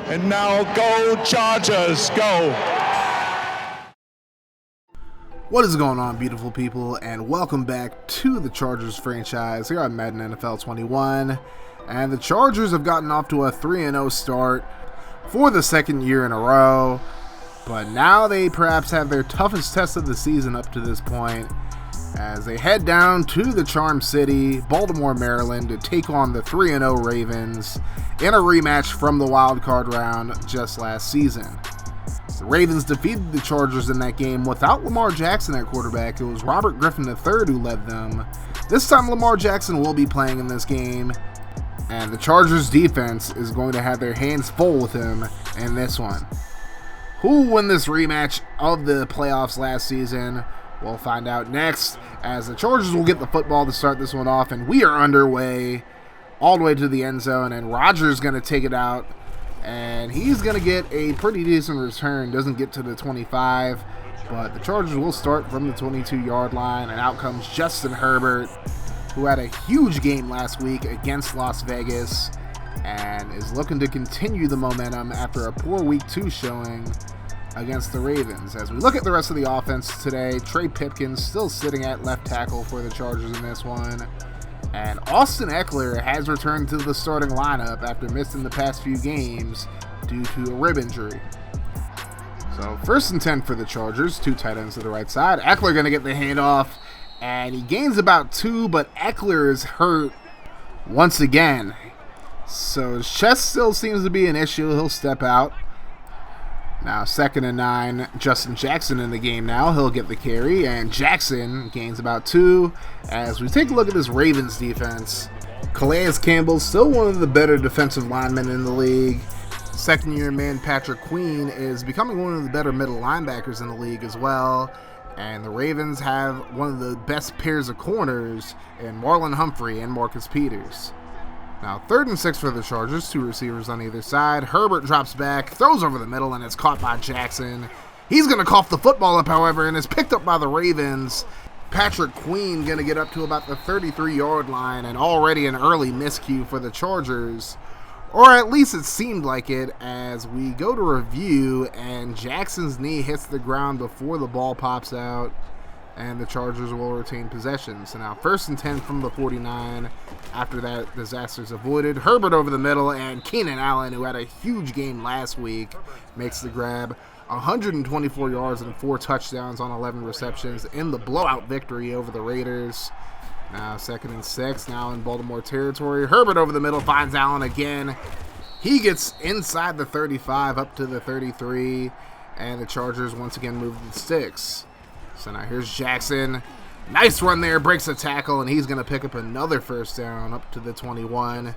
And now go Chargers, go! What is going on, beautiful people, and welcome back to the Chargers franchise here on Madden NFL 21. And the Chargers have gotten off to a 3-0 start for the second year in a row, but now they perhaps have their toughest test of the season up to this point as they head down to the Charm City, Baltimore, Maryland, to take on the 3-0 Ravens in a rematch from the wild card round just last season. The Ravens defeated the Chargers in that game without Lamar Jackson at quarterback. It was Robert Griffin III who led them. This time Lamar Jackson will be playing in this game, and the Chargers defense is going to have their hands full with him in this one. Who will win this rematch of the playoffs last season? We'll find out next, as the Chargers will get the football to start this one off, and we are underway all the way to the end zone, and Rodgers going to take it out, and he's going to get a pretty decent return. Doesn't get to the 25, but the Chargers will start from the 22-yard line, and out comes Justin Herbert, who had a huge game last week against Las Vegas and is looking to continue the momentum after a poor Week 2 showing against the Ravens. As we look at the rest of the offense today, Trey Pipkins still sitting at left tackle for the Chargers in this one. And Austin Eckler has returned to the starting lineup after missing the past few games due to a rib injury. So 1st and 10 for the Chargers, 2 tight ends to the right side. Eckler going to get the handoff, and he gains about 2, but Eckler is hurt once again. So his chest still seems to be an issue. He'll step out. Now 2nd and 9, Justin Jackson in the game now. He'll get the carry, and Jackson gains about 2. As we take a look at this Ravens defense, Calais Campbell, still one of the better defensive linemen in the league. Second-year man Patrick Queen is becoming one of the better middle linebackers in the league as well. And the Ravens have one of the best pairs of corners in Marlon Humphrey and Marcus Peters. Now 3rd and 6 for the Chargers, 2 receivers on either side. Herbert drops back, throws over the middle, and it's caught by Jackson. He's going to cough the football up, however, and is picked up by the Ravens. Patrick Queen going to get up to about the 33-yard line, and already an early miscue for the Chargers. Or at least it seemed like it, as we go to review, and Jackson's knee hits the ground before the ball pops out, and the Chargers will retain possession. So now 1st and 10 from the 49 after that disaster's avoided. Herbert over the middle, and Keenan Allen, who had a huge game last week, makes the grab. 124 yards and 4 touchdowns on 11 receptions in the blowout victory over the Raiders. Now 2nd and 6, now in Baltimore territory. Herbert over the middle finds Allen again. He gets inside the 35 up to the 33, and the Chargers once again move the sticks. So now here's Jackson. Nice run there, breaks a tackle, and he's going to pick up another 1st down up to the 21.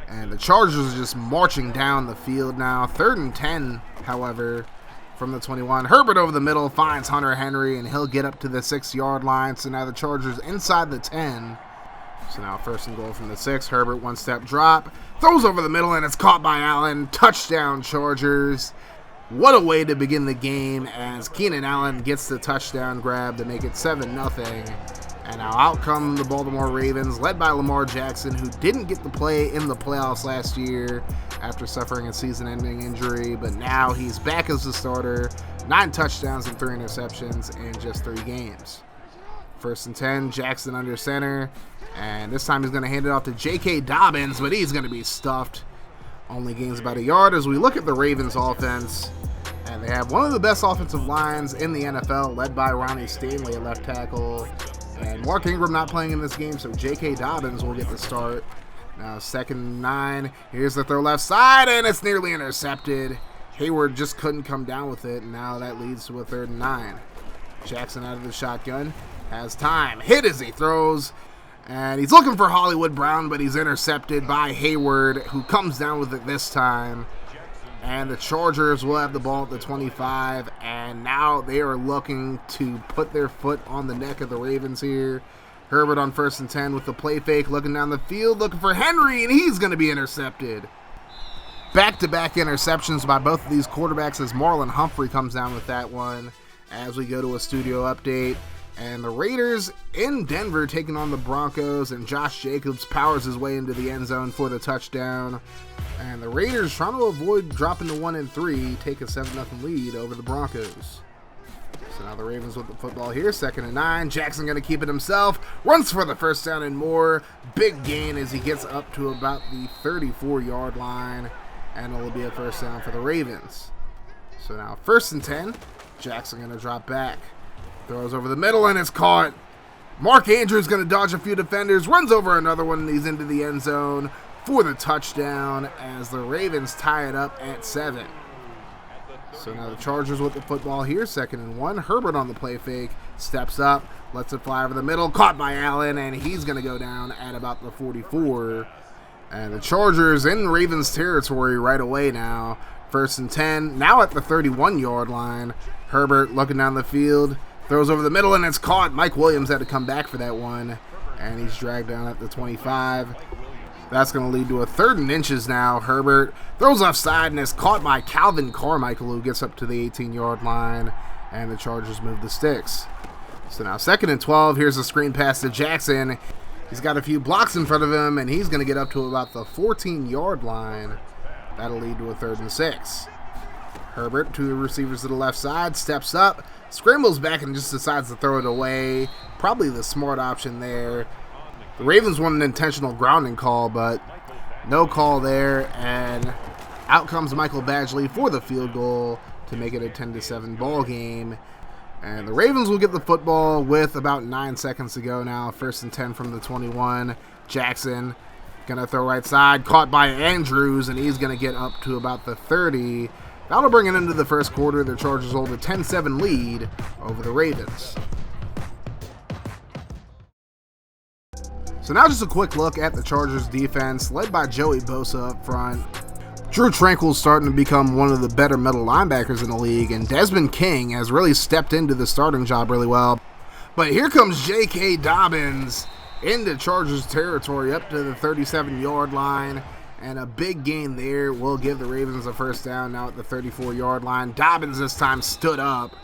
And the Chargers are just marching down the field now. 3rd and 10, however, from the 21. Herbert over the middle finds Hunter Henry, and he'll get up to the 6-yard line. So now the Chargers inside the 10. So now 1st and goal from the 6. Herbert, 1-step drop. Throws over the middle, and it's caught by Allen. Touchdown, Chargers. What a way to begin the game, as Keenan Allen gets the touchdown grab to make it 7-0. And now out come the Baltimore Ravens, led by Lamar Jackson, who didn't get to play in the playoffs last year after suffering a season-ending injury, but now he's back as the starter. 9 touchdowns and 3 interceptions in just 3 games. 1st and 10, Jackson under center, and this time he's going to hand it off to J.K. Dobbins, but he's going to be stuffed. Only gains about 1 yard. As we look at the Ravens offense, and they have one of the best offensive lines in the NFL, led by Ronnie Stanley at left tackle. And Mark Ingram not playing in this game, so J.K. Dobbins will get the start. Now 2nd and 9. Here's the throw left side, and it's nearly intercepted. Hayward just couldn't come down with it, and now that leads to a 3rd and 9. Jackson out of the shotgun. Has time. Hit as he throws. And he's looking for Hollywood Brown, but he's intercepted by Hayward, who comes down with it this time. And the Chargers will have the ball at the 25, and now they are looking to put their foot on the neck of the Ravens here. Herbert on 1st and 10 with the play fake, looking down the field, looking for Henry, and he's going to be intercepted. Back-to-back interceptions by both of these quarterbacks as Marlon Humphrey comes down with that one. As we go to a studio update, And the Raiders in Denver taking on the Broncos, and Josh Jacobs powers his way into the end zone for the touchdown. And the Raiders, trying to avoid dropping to 1-3, take a 7-0 lead over the Broncos. So now the Ravens with the football here, 2nd and 9. Jackson going to keep it himself, runs for the first down and more. Big gain as he gets up to about the 34-yard line, and it'll be a first down for the Ravens. So now 1st and 10, Jackson going to drop back. Throws over the middle and it's caught. Mark Andrews going to dodge a few defenders, runs over another one, and he's into the end zone for the touchdown as the Ravens tie it up at 7. So now the Chargers with the football here, 2nd and 1. Herbert on the play fake, steps up, lets it fly over the middle, caught by Allen, and he's going to go down at about the 44. And the Chargers in Ravens territory right away now. 1st and 10, now at the 31-yard line. Herbert looking down the field, throws over the middle, and it's caught. Mike Williams had to come back for that one, and he's dragged down at the 25. That's going to lead to a 3rd and inches now. Herbert throws offside and is caught by Calvin Carmichael, who gets up to the 18-yard line, and the Chargers move the sticks. So now 2nd and 12. Here's a screen pass to Jackson. He's got a few blocks in front of him, and he's going to get up to about the 14-yard line. That'll lead to a 3rd and 6. Herbert, 2 receivers to the left side, steps up, scrambles back, and just decides to throw it away. Probably the smart option there. The Ravens want an intentional grounding call, but no call there, and out comes Michael Badgley for the field goal to make it a 10-7 ball game. And the Ravens will get the football with about 9 seconds to go now. 1st and 10 from the 21. Jackson going to throw right side, caught by Andrews, and he's going to get up to about the 30. That'll bring it into the first quarter. The Chargers hold a 10-7 lead over the Ravens. So now just a quick look at the Chargers defense, led by Joey Bosa up front. Drew Tranquill's starting to become one of the better middle linebackers in the league, and Desmond King has really stepped into the starting job really well. But here comes J.K. Dobbins into Chargers territory up to the 37-yard line. And a big gain there will give the Ravens a first down now at the 34-yard line. Dobbins this time stood up.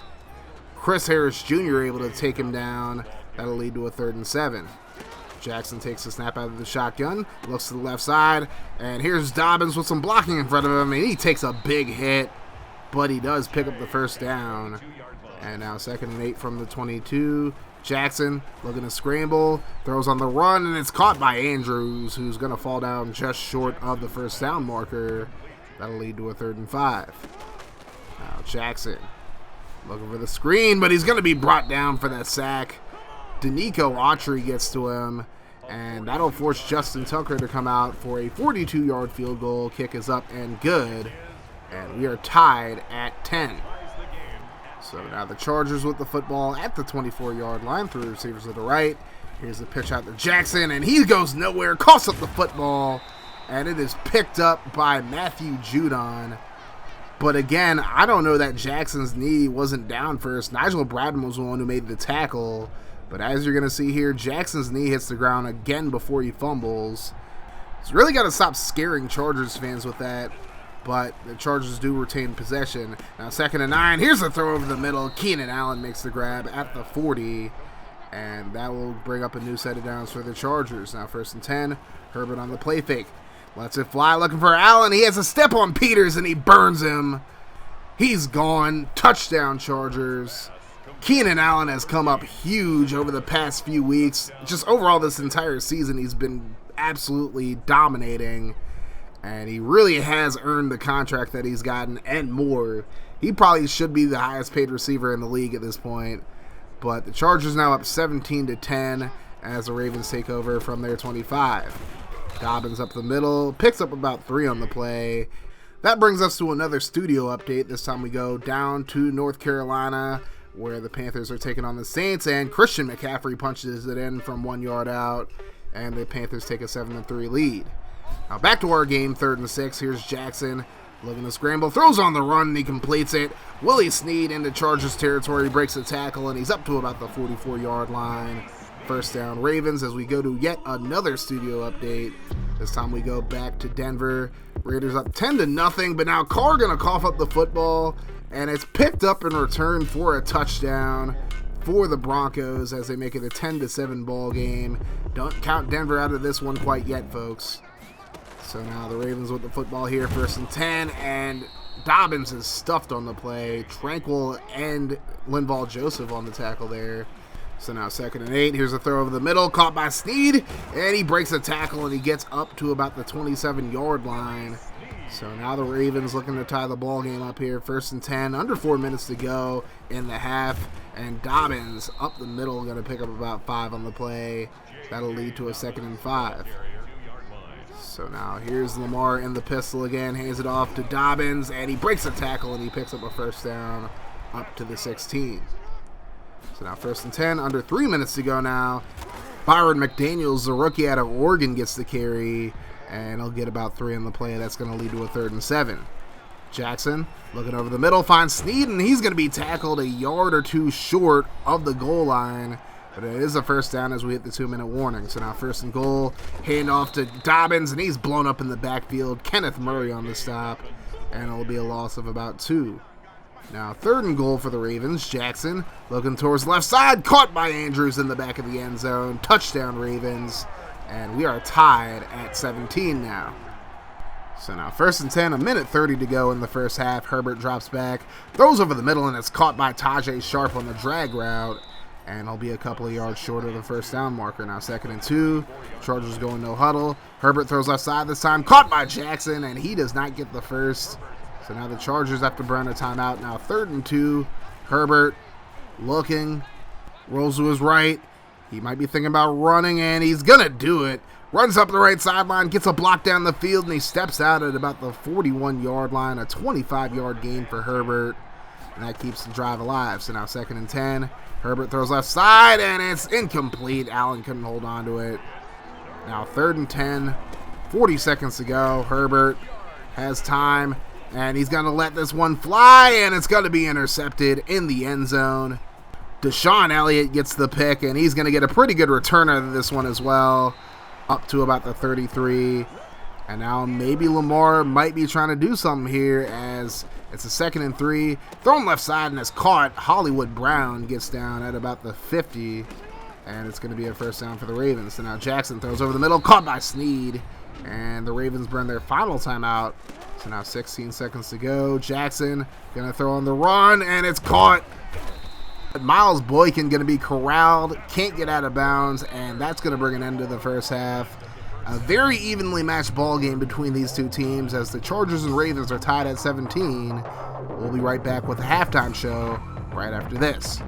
Chris Harris Jr. able to take him down. That'll lead to a 3rd and 7. Jackson takes the snap out of the shotgun, looks to the left side, and here's Dobbins with some blocking in front of him, and he takes a big hit, but he does pick up the first down. And now 2nd and 8 from the 22. Jackson looking to scramble, throws on the run, and it's caught by Andrews, who's going to fall down just short of the first down marker. That'll lead to a 3rd and 5. Now Jackson looking for the screen, but he's going to be brought down for that sack. Danico Autry gets to him, and that'll force Justin Tucker to come out for a 42-yard field goal. Kick is up and good, and we are tied at 10. So now the Chargers with the football at the 24-yard line, 3 receivers to the right. Here's the pitch out to Jackson, and he goes nowhere, coughs up the football, and it is picked up by Matthew Judon. But again, I don't know that Jackson's knee wasn't down first. Nigel Bradman was the one who made the tackle. But as you're going to see here, Jackson's knee hits the ground again before he fumbles. He's really got to stop scaring Chargers fans with that. But the Chargers do retain possession. Now 2nd and 9. Here's a throw over the middle. Keenan Allen makes the grab at the 40. And that will bring up a new set of downs for the Chargers. Now 1st and 10. Herbert on the play fake. Lets it fly, looking for Allen. He has a step on Peters, and he burns him. He's gone. Touchdown, Chargers. Keenan Allen has come up huge over the past few weeks. Just overall this entire season, he's been absolutely dominating. And he really has earned the contract that he's gotten and more. He probably should be the highest paid receiver in the league at this point. But the Chargers now up 17-10 as the Ravens take over from their 25. Dobbins up the middle, picks up about 3 on the play. That brings us to another studio update. This time we go down to North Carolina, where the Panthers are taking on the Saints, and Christian McCaffrey punches it in from 1 yard out, and the Panthers take a 7-3 lead. Now back to our game, 3rd and 6. Here's Jackson looking to scramble, throws on the run, and he completes it. Willie Snead into Chargers territory, breaks the tackle, and he's up to about the 44-yard line. First down Ravens as we go to yet another studio update. This time we go back to Denver. Raiders up 10-0, but now Carr going to cough up the football, and it's picked up and returned for a touchdown. for the Broncos as they make it a 10-7 ball game. Don't count Denver out of this one quite yet, folks. So now the Ravens with the football here, 1st and 10, and Dobbins is stuffed on the play. Tranquil and Linval Joseph on the tackle there. So now 2nd and 8. Here's a throw over the middle, caught by Snead, and he breaks a tackle and he gets up to about the 27-yard line. So now the Ravens looking to tie the ball game up here. 1st and 10, under 4 minutes to go in the half, and Dobbins up the middle, going to pick up about 5 on the play. That'll lead to a 2nd and 5. So now here's Lamar in the pistol again, hands it off to Dobbins, and he breaks a tackle and he picks up a 1st down up to the 16. So now 1st and 10, under 3 minutes to go now. Byron McDaniels, the rookie out of Oregon, gets the carry, and he'll get about 3 on the play. That's going to lead to a 3rd and 7. Jackson looking over the middle, finds Snead, and he's going to be tackled a yard or 2 short of the goal line. But it is a 1st down as we hit the 2-minute warning. So now 1st and goal, hand off to Dobbins, and he's blown up in the backfield. Kenneth Murray on the stop, and it'll be a loss of about 2. Now 3rd and goal for the Ravens. Jackson looking towards left side, caught by Andrews in the back of the end zone. Touchdown Ravens, and we are tied at 17 now. So now 1st and 10, a minute 30 to go in the first half. Herbert drops back, throws over the middle, and it's caught by Tajay Sharp on the drag route. And he'll be a couple of yards short of the 1st down marker. Now 2nd and 2. Chargers going no huddle. Herbert throws left side this time. Caught by Jackson, and he does not get the first. So now the Chargers have to burn a timeout. Now 3rd and 2. Herbert looking. Rolls to his right. He might be thinking about running, and he's going to do it. Runs up the right sideline, gets a block down the field, and he steps out at about the 41-yard line. A 25-yard gain for Herbert. And that keeps the drive alive. So now 2nd and 10. Herbert throws left side, and it's incomplete. Allen couldn't hold on to it. Now 3rd and 10, 40 seconds to go. Herbert has time, and he's going to let this one fly, and it's going to be intercepted in the end zone. Deshaun Elliott gets the pick, and he's going to get a pretty good return out of this one as well, up to about the 33. And now maybe Lamar might be trying to do something here as it's a 2nd and 3. Thrown left side and it's caught. Hollywood Brown gets down at about the 50. And it's going to be a 1st down for the Ravens. So now Jackson throws over the middle, caught by Snead. And the Ravens burn their final timeout. So now 16 seconds to go. Jackson going to throw on the run, and it's caught. Miles Boykin going to be corralled, can't get out of bounds, and that's going to bring an end to the first half. A very evenly matched ball game between these two teams as the Chargers and Ravens are tied at 17. We'll be right back with the halftime show right after this.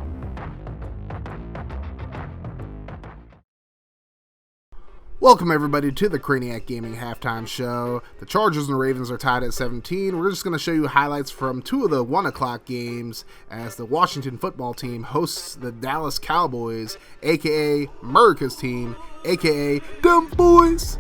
Welcome everybody to the Craniac Gaming halftime show. The Chargers and Ravens are tied at 17. We're just going to show you highlights from 2 of the 1 o'clock games as the Washington football team hosts the Dallas Cowboys, aka America's team, aka Dumb Boys.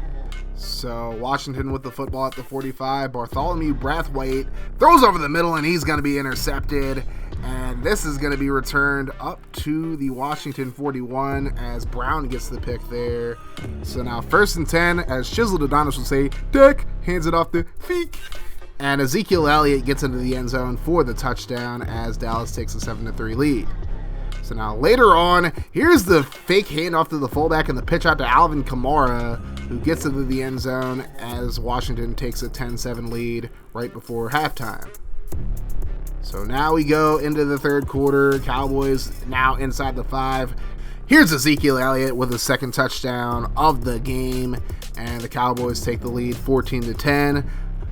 So Washington with the football at the 45. Bartholomew Brathwaite throws over the middle and he's going to be intercepted. And this is going to be returned up to the Washington 41 as Brown gets the pick there. So now 1st and 10, as Chiseled Adonis would say, Dick hands it off to Feek. And Ezekiel Elliott gets into the end zone for the touchdown as Dallas takes a 7-3 lead. So now later on, here's the fake handoff to the fullback and the pitch out to Alvin Kamara, who gets into the end zone as Washington takes a 10-7 lead right before halftime. So now we go into the third quarter. Cowboys now inside the 5. Here's Ezekiel Elliott with his second touchdown of the game, and the Cowboys take the lead 14-10.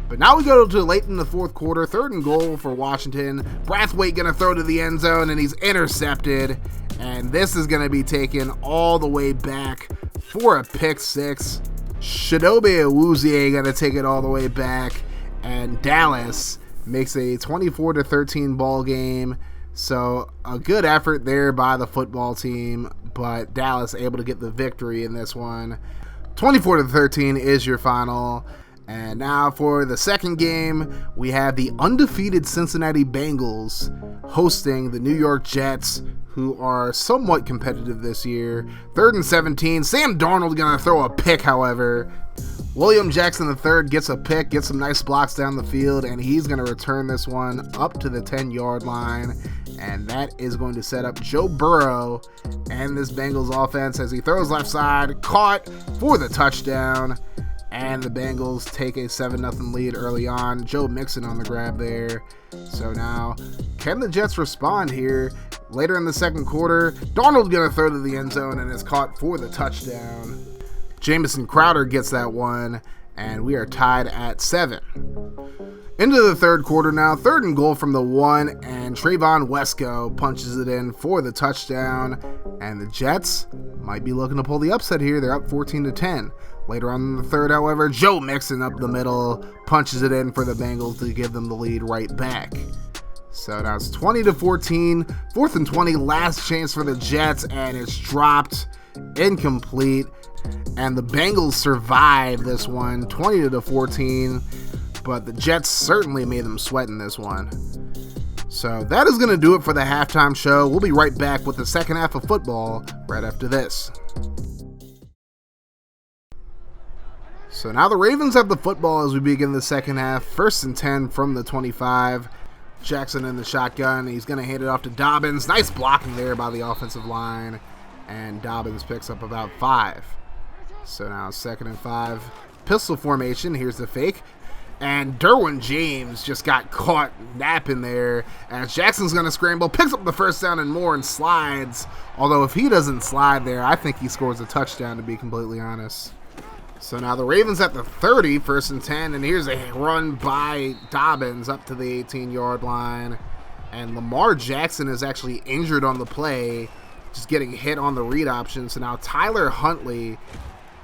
But now we go to late in the fourth quarter, 3rd and goal for Washington. Brathwaite going to throw to the end zone, and he's intercepted. And this is going to be taken all the way back for a pick 6. Chidobe Awuzie going to take it all the way back, and Dallas makes a 24-13 ball game. So a good effort there by the football team, but Dallas able to get the victory in this one. 24-13 is your final. And now for the second game, we have the undefeated Cincinnati Bengals hosting the New York Jets, who are somewhat competitive this year. 3rd and 17. Sam Darnold going to throw a pick, however. William Jackson III gets a pick, gets some nice blocks down the field, and he's going to return this one up to the 10-yard line. And that is going to set up Joe Burrow and this Bengals offense as he throws left side, caught for the touchdown. And the Bengals take a 7-0 lead early on. Joe Mixon on the grab there. So now, can the Jets respond here? Later in the second quarter, Darnold going to throw to the end zone and is caught for the touchdown. Jamison Crowder gets that one, and we are tied at 7. Into the third quarter now, 3rd and goal from the 1, and Trayvon Wesco punches it in for the touchdown, and the Jets might be looking to pull the upset here. They're up 14-10. Later on in the third, however, Joe Mixon up the middle punches it in for the Bengals to give them the lead right back. So now it's 20-14, 4th and 20, last chance for the Jets, and it's dropped, incomplete, and the Bengals survive this one, 20-14. But the Jets certainly made them sweat in this one. So that is going to do it for the halftime show. We'll be right back with the second half of football right after this. So now the Ravens have the football as we begin the second half. 1st and 10 from the 25. Jackson in the shotgun. He's going to hand it off to Dobbins. Nice blocking there by the offensive line. And Dobbins picks up about 5. So now 2nd and 5. Pistol formation. Here's the fake. And Derwin James just got caught napping there as Jackson's going to scramble, picks up the first down and more, and slides. Although if he doesn't slide there, I think he scores a touchdown, to be completely honest. So now the Ravens at the 30, 1st and 10, and here's a run by Dobbins up to the 18-yard line. And Lamar Jackson is actually injured on the play, just getting hit on the read option. So now Tyler Huntley,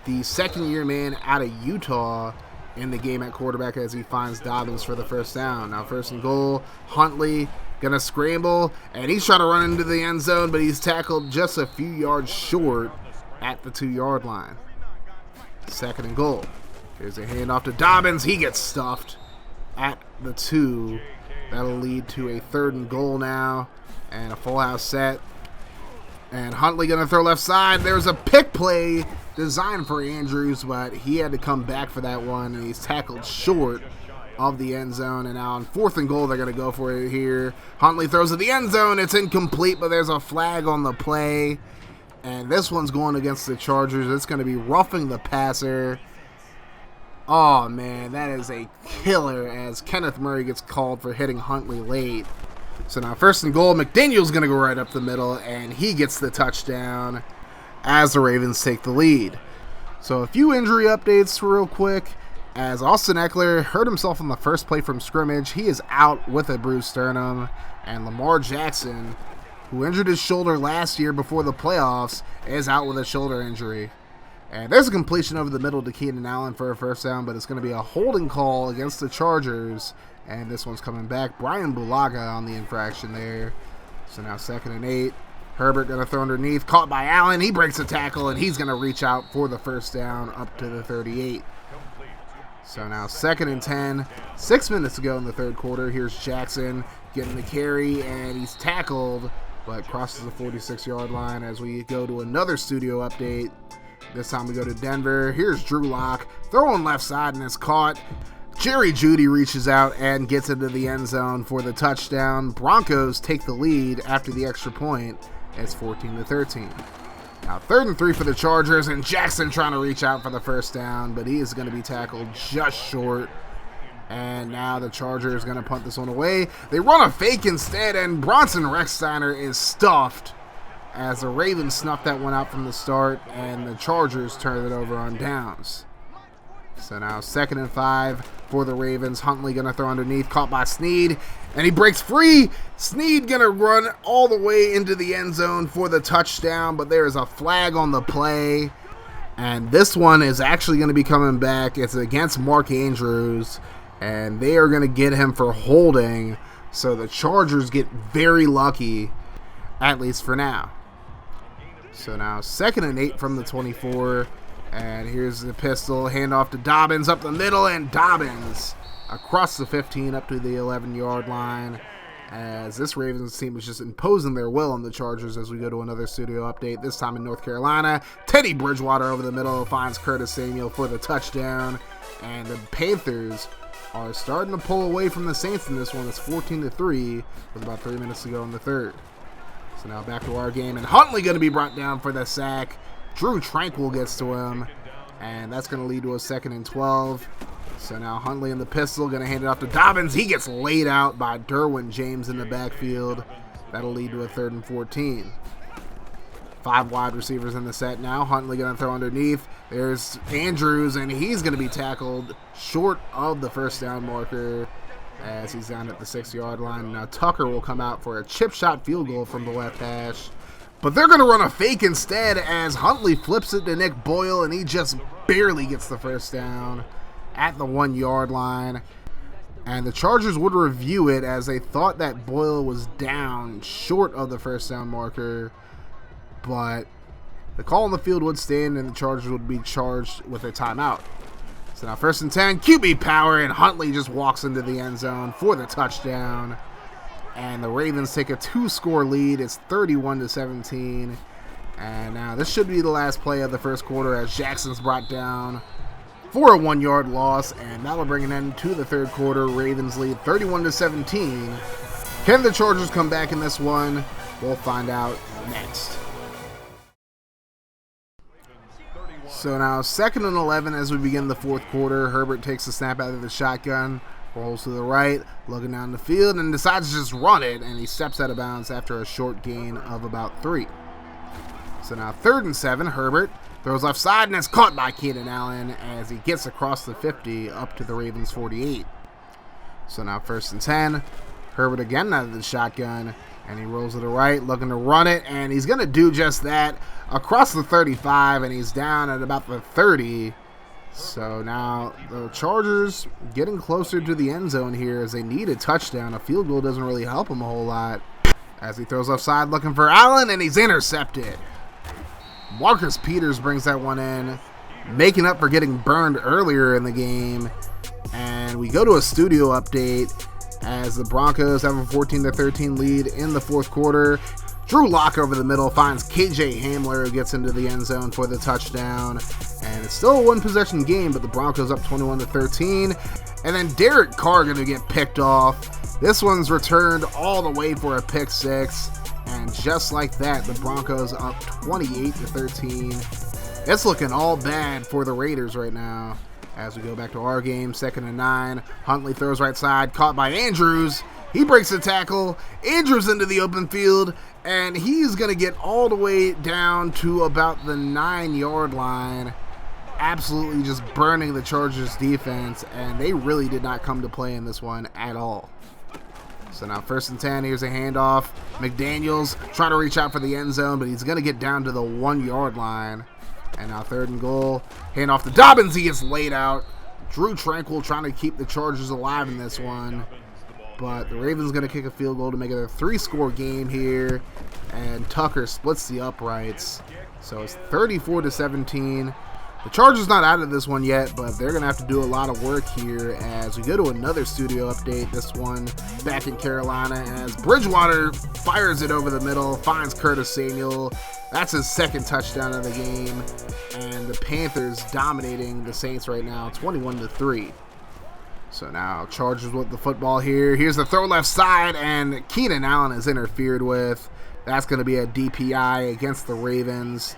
the second-year man out of Utah, in the game at quarterback as he finds Dobbins for the first down. Now 1st and goal, Huntley gonna scramble, and he's trying to run into the end zone, but he's tackled just a few yards short at the 2-yard line. 2nd and goal. Here's a handoff to Dobbins. He gets stuffed at the 2. That'll lead to a 3rd and goal now, and a full house set. And Huntley gonna throw left side. There's a pick play designed for Andrews, but he had to come back for that one, and he's tackled short of the end zone. And now on 4th and goal, they're going to go for it here. Huntley throws to the end zone. It's incomplete, but there's a flag on the play. And this one's going against the Chargers. It's going to be roughing the passer. Oh, man, that is a killer as Kenneth Murray gets called for hitting Huntley late. So now 1st and goal, McDaniel's going to go right up the middle, and he gets the touchdown as the Ravens take the lead. So a few injury updates real quick, as Austin Eckler hurt himself on the first play from scrimmage. He is out with a bruised sternum, and Lamar Jackson, who injured his shoulder last year before the playoffs, is out with a shoulder injury. And there's a completion over the middle to Keenan Allen for a first down, but it's going to be a holding call against the Chargers, and this one's coming back. Brian Bulaga on the infraction there. So now 2nd and 8. Herbert going to throw underneath, caught by Allen. He breaks a tackle, and he's going to reach out for the first down up to the 38. So now 2nd and 10, 6 minutes to go in the third quarter. Here's Jackson getting the carry, and he's tackled, but crosses the 46-yard line as we go to another studio update. This time we go to Denver. Here's Drew Lock throwing left side, and it's caught. Jerry Jeudy reaches out and gets into the end zone for the touchdown. Broncos take the lead after the extra point. It's 14-13. Now 3rd and 3 for the Chargers, and Jackson trying to reach out for the first down, but he is going to be tackled just short. And now the Chargers going to punt this one away. They run a fake instead, and Bronson Rechsteiner is stuffed as the Ravens snuffed that one out from the start, and the Chargers turn it over on downs. So now 2nd and 5 for the Ravens. Huntley going to throw underneath, caught by Snead, and he breaks free. Snead going to run all the way into the end zone for the touchdown, but there is a flag on the play, and this one is actually going to be coming back. It's against Mark Andrews, and they are going to get him for holding, so the Chargers get very lucky, at least for now. So now 2nd and 8 from the 24. And here's the pistol, handoff to Dobbins up the middle, and Dobbins across the 15 up to the 11-yard line. as this Ravens team is just imposing their will on the Chargers as we go to another studio update, this time in North Carolina. Teddy Bridgewater over the middle finds Curtis Samuel for the touchdown, and the Panthers are starting to pull away from the Saints in this one. It's 14-3 with about 3 minutes to go in the third. So now back to our game, and Huntley going to be brought down for the sack. Drew Tranquil gets to him, and that's going to lead to a 2nd and 12. So now Huntley in the pistol, going to hand it off to Dobbins. He gets laid out by Derwin James in the backfield. That'll lead to a 3rd and 14. 5 wide receivers in the set now. Huntley going to throw underneath. There's Andrews, and he's going to be tackled short of the first down marker as he's down at the 6-yard line. Now Tucker will come out for a chip shot field goal from the left hash. But they're going to run a fake instead as Huntley flips it to Nick Boyle, and he just barely gets the first down at the 1-yard line. And the Chargers would review it as they thought that Boyle was down short of the first down marker. But the call on the field would stand, and the Chargers would be charged with a timeout. So now 1st and 10, QB power, and Huntley just walks into the end zone for the touchdown. And the Ravens take a 2-score lead. It's 31-17. And now this should be the last play of the first quarter as Jackson's brought down for a 1-yard loss, and that'll bring an end to the third quarter. Ravens lead 31-17. Can the Chargers come back in this one? We'll find out next. So now 2nd and 11 as we begin the fourth quarter. Herbert takes the snap out of the shotgun, rolls to the right, looking down the field, and decides to just run it, and he steps out of bounds after a short gain of about 3. So now 3rd and 7, Herbert throws left side, and it's caught by Keenan Allen as he gets across the 50 up to the Ravens 48. So now 1st and 10, Herbert again out of the shotgun, and he rolls to the right, looking to run it, and he's going to do just that across the 35, and he's down at about the 30. So now the Chargers getting closer to the end zone here as they need a touchdown. A field goal doesn't really help him a whole lot as he throws left side looking for Allen, and he's intercepted. Marcus Peters brings that one in, making up for getting burned earlier in the game. And we go to a studio update as the Broncos have a 14-13 lead in the fourth quarter. Drew Lock over the middle finds KJ Hamler, who gets into the end zone for the touchdown. And it's still a one-possession game, but the Broncos up 21-13. And then Derek Carr going to get picked off. This one's returned all the way for a pick six. And just like that, the Broncos up 28-13. It's looking all bad for the Raiders right now. As we go back to our game, 2nd and 9. Huntley throws right side, caught by Andrews. He breaks the tackle. Andrews into the open field, and he's going to get all the way down to about the 9-yard line. Absolutely just burning the Chargers defense, and they really did not come to play in this one at all. So now 1st and 10, here's a handoff. McDaniels trying to reach out for the end zone, but he's going to get down to the 1-yard line. And now 3rd and goal. Hand off to Dobbins. He gets laid out. Drew Tranquil trying to keep the Chargers alive in this one. But the Ravens going to kick a field goal to make it a 3-score game here. And Tucker splits the uprights. So it's 34-17. The Chargers not out of this one yet, but they're going to have to do a lot of work here as we go to another studio update. This one back in Carolina as Bridgewater fires it over the middle, finds Curtis Samuel. That's his 2nd touchdown of the game, and the Panthers dominating the Saints right now, 21-3. So now Chargers with the football here. Here's the throw left side, and Keenan Allen is interfered with. That's going to be a DPI against the Ravens.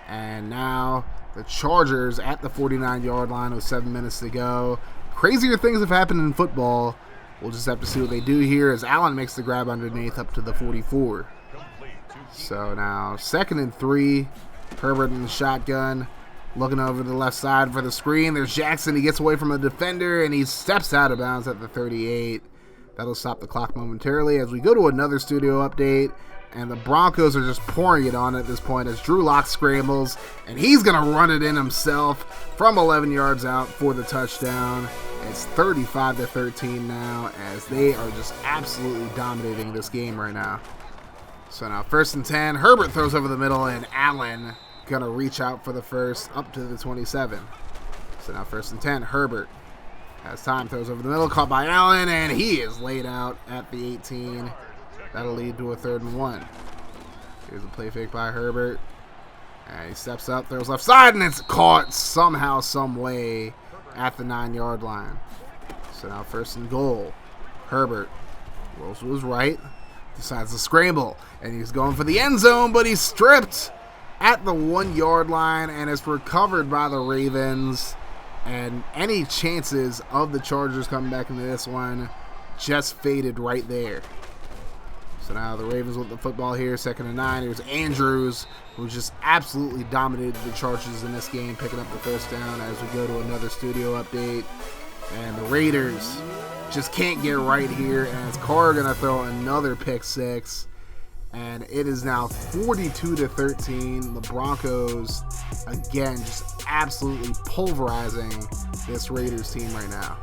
And now the Chargers at the 49-yard line with 7 minutes to go. Crazier things have happened in football. We'll just have to see what they do here as Allen makes the grab underneath up to the 44. So now 2nd and 3. Herbert in the shotgun. Looking over the left side for the screen. There's Jackson. He gets away from a defender, and he steps out of bounds at the 38. That'll stop the clock momentarily as we go to another studio update. And the Broncos are just pouring it on at this point as Drew Lock scrambles, and he's going to run it in himself from 11 yards out for the touchdown. It's 35-13 now as they are just absolutely dominating this game right now. So now 1st and 10, Herbert throws over the middle, and Allen going to reach out for the first up to the 27. So now 1st and 10, Herbert As time throws over the middle, caught by Allen, and he is laid out at the 18. That'll lead to a 3rd and 1. Here's a play fake by Herbert. And he steps up, throws left side, and it's caught somehow, some way at the 9-yard line. So now 1st and goal. Herbert rolls to his right, decides to scramble, and he's going for the end zone, but he's stripped at the 1-yard line, and it's recovered by the Ravens. And any chances of the Chargers coming back into this one just faded right there. So now the Ravens with the football here, 2nd and 9. Here's Andrews, who just absolutely dominated the Chargers in this game, picking up the 1st down as we go to another studio update. And the Raiders just can't get right here, and it's Carr going to throw another pick 6. And it is now 42-13. The Broncos, again, just absolutely pulverizing this Raiders team right now.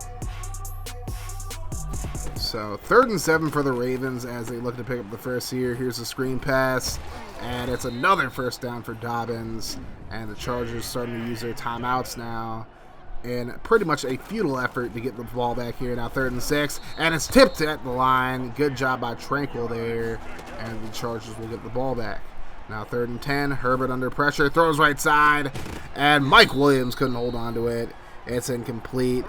So 3rd and 7 for the Ravens as they look to pick up the 1st here. Here's a screen pass, and it's another 1st down for Dobbins. And the Chargers starting to use their timeouts now in pretty much a futile effort to get the ball back here. Now 3rd and 6, and it's tipped at the line. Good job by Tranquil there, and the Chargers will get the ball back. Now 3rd and 10, Herbert under pressure, throws right side, and Mike Williams couldn't hold on to it. It's incomplete,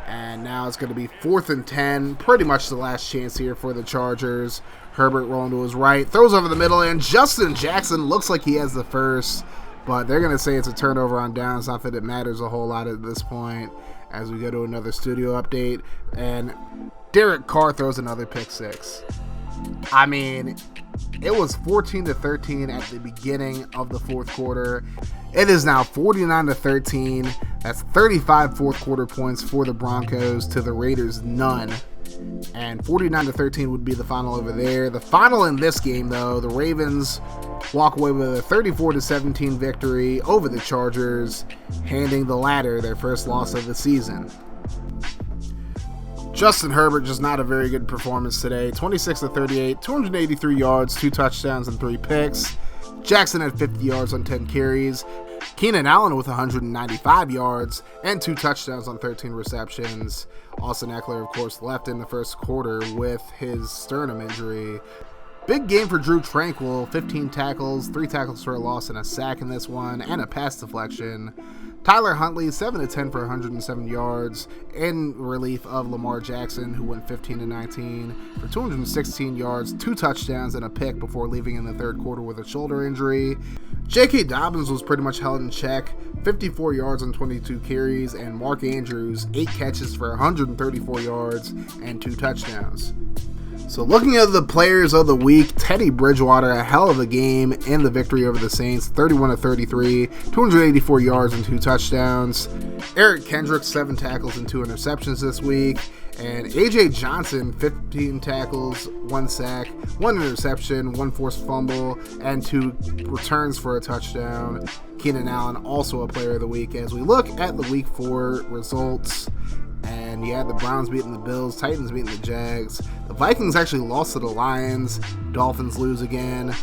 and now it's going to be 4th and 10, pretty much the last chance here for the Chargers. Herbert rolling to his right, throws over the middle, and Justin Jackson looks like he has the first, but they're going to say it's a turnover on downs. Not that it matters a whole lot at this point as we go to another studio update. And Derek Carr throws another pick 6. I mean, it was 14-13 at the beginning of the 4th quarter. It is now 49-13. That's 35 4th quarter points for the Broncos to the Raiders, none. And 49-13 would be the final over there. The final in this game, though, the Ravens walk away with a 34-17 victory over the Chargers, handing the latter their first loss of the season. Justin Herbert, just not a very good performance today. 26-38, 283 yards, 2 touchdowns, and 3 picks. Jackson had 50 yards on 10 carries. Keenan Allen with 195 yards and 2 touchdowns on 13 receptions. Austin Eckler, of course, left in the 1st quarter with his sternum injury. Big game for Drew Tranquil, 15 tackles, 3 tackles for a loss and a sack in this one, and a pass deflection. Tyler Huntley, 7-10 for 107 yards, in relief of Lamar Jackson, who went 15-19 for 216 yards, 2 touchdowns, and a pick before leaving in the 3rd quarter with a shoulder injury. J.K. Dobbins was pretty much held in check, 54 yards on 22 carries, and Mark Andrews, 8 catches for 134 yards and 2 touchdowns. So looking at the players of the week, Teddy Bridgewater, a hell of a game in the victory over the Saints, 31-33, 284 yards and 2 touchdowns. Eric Kendricks, 7 tackles and 2 interceptions this week. And A.J. Johnson, 15 tackles, 1 sack, 1 interception, 1 forced fumble, and 2 returns for a touchdown. Keenan Allen, also a player of the week as we look at the Week 4 results. And yeah, the Browns beating the Bills, Titans beating the Jags. The Vikings actually lost to the Lions. Dolphins lose again.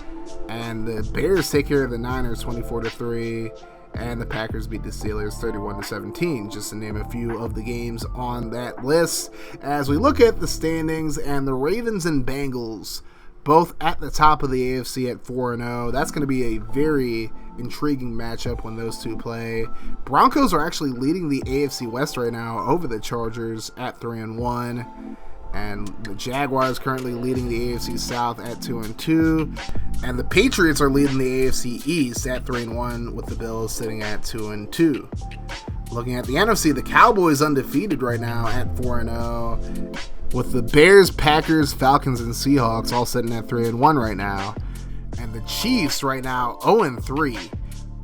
And the Bears take care of the Niners 24-3. And the Packers beat the Steelers 31-17, just to name a few of the games on that list. As we look at the standings, and the Ravens and Bengals, both at the top of the AFC at 4-0. That's going to be a very intriguing matchup when those two play. Broncos are actually leading the AFC West right now over the Chargers at 3-1. And the Jaguars currently leading the AFC South at 2-2. And the Patriots are leading the AFC East at 3-1 with the Bills sitting at 2-2. Looking at the NFC, the Cowboys undefeated right now at 4-0. With the Bears, Packers, Falcons, and Seahawks all sitting at 3-1 right now. And the Chiefs right now 0-3.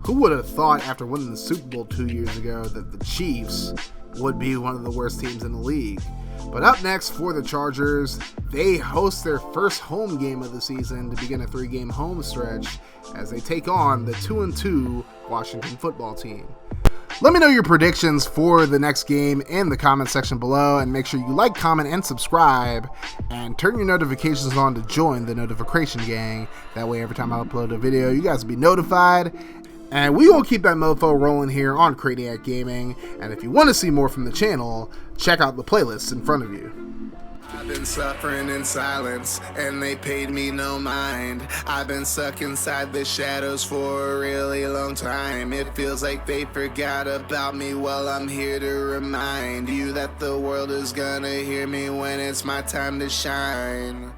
Who would have thought after winning the Super Bowl 2 years ago that the Chiefs would be one of the worst teams in the league? But up next for the Chargers, they host their first home game of the season to begin a 3-game home stretch as they take on the 2-2 Washington football team. Let me know your predictions for the next game in the comment section below, and make sure you like, comment, and subscribe, and turn your notifications on to join the notification gang. That way every time I upload a video, you guys will be notified. And we gonna keep that mofo rolling here on Craniac Gaming, and if you want to see more from the channel, check out the playlists in front of you. I've been suffering in silence, and they paid me no mind. I've been stuck inside the shadows for a really long time. It feels like they forgot about me. Well, I'm here to remind you that the world is gonna hear me when it's my time to shine.